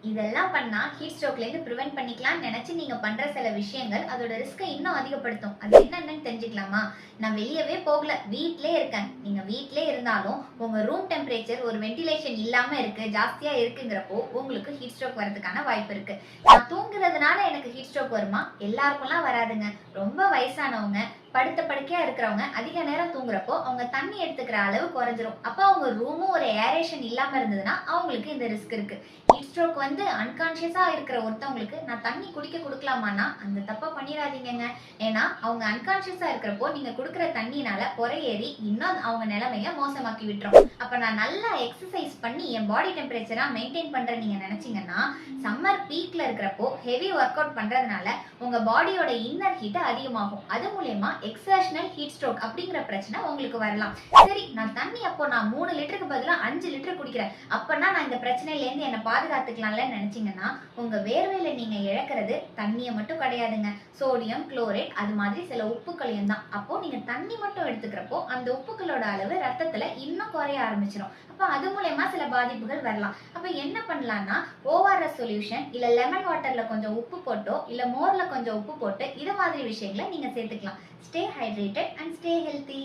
இதெல்லாம் பண்ணா ஹீட் ஸ்ட்ரோக்ல இருந்து ப்ரிவென்ட் பண்ணிக்கலாம்னு நினைச்சு நீங்க பண்ற சில விஷயங்கள் அதோட ரிஸ்கை இன்னும் அதிகப்படுத்தும். அது என்னன்னு தெரிஞ்சுக்கலாமா? நான் வெளியவே போகல, வீட்லயே இருக்கேன். நீங்க வீட்லயே இருந்தாலும் உங்க ரூம் டெம்பரேச்சர் ஒரு வென்டிலேஷன் இல்லாம இருக்கு, ஜாஸ்தியா இருக்குங்கிறப்போ உங்களுக்கு ஹீட் ஸ்ட்ரோக் வரதுக்கான வாய்ப்பு இருக்கு. நான் தூங்குறதுனால எனக்கு ஹீட் ஸ்ட்ரோக் வருமா? எல்லாருக்கும்லாம் வராதுங்க. ரொம்ப வயசானவங்க, படுத்த படுக்கையா இருக்கிறவங்க அதிக நேரம் தூங்குறப்போ அவங்க தண்ணி எடுத்துக்கிற அளவு குறைஞ்சிரும். அப்ப அவங்க ரூமும் ஒரு ஏரேஷன் இல்லாம இருந்ததுன்னா அவங்களுக்கு இந்த ரிஸ்க் இருக்கு. ஹீட் ஸ்ட்ரோக் வந்து அன்கான்சியஸா இருக்கிற ஒருத்தவங்களுக்கு நான் தண்ணி குடிக்க கொடுக்கலாமான்னா அந்த தப்பை பண்ணிடாதீங்க. ஏன்னா அவங்க அன்கான்சியஸா இருக்கிறப்போ நீங்க கொடுக்குற தண்ணினால பொறையேறி இன்னும் அவங்க நிலைமைய மோசமாக்கி விட்டுரும். அப்ப நான் நல்லா எக்ஸசைஸ் பண்ணி என் பாடி டெம்பரேச்சரா மெயின்டைன் பண்றேன் நீங்க நினைச்சீங்கன்னா சம்மர் பீக்ல இருக்கிறப்போ ஹெவி ஒர்க் அவுட் பண்றதுனால உங்க பாடியோட இன்னர் ஹீட் அதிகமாகும். அது மூலமா எக்ஸர்ஷனல் ஹீட் ஸ்ட்ரோக் அப்படிங்கிற பிரச்சனை உங்களுக்கு வரலாம். சரி, நான் தண்ணி அப்போ நான் 3 லிட்டருக்கு பதிலா 5 லிட்டர் குடிக்கிறேன், அப்பனா நான் இந்த பிரச்சனையில இருந்து என்ன பாதுகாத்துக்கலாம்ல நினைச்சீங்கன்னா உங்க வேர்வையில நீங்க இழக்கிறது தண்ணியை மட்டும் கிடையாதுங்க, சோடியம், குளோரைட், அது மாதிரி சில உப்புக்களையும் தான். அப்போ நீங்க தண்ணி மட்டும் எடுத்துக்கிறப்போ அந்த உப்புக்களோட அளவு ரத்தத்துல இன்னும் குறைய ஆரம்பிச்சிடும். அப்ப அது மூலமா சில பாதிப்புகள் வரலாம். அப்ப என்ன பண்ணலாம்னா ஓஆர்எஸ் சொல்யூஷன் இல்ல லெமன் வாட்டர்ல கொஞ்சம் உப்பு போட்டோ இல்ல மோர்ல கொஞ்சம் உப்பு போட்டு இது மாதிரி விஷயங்களை நீங்க சேர்த்துக்கலாம். Stay hydrated and stay healthy.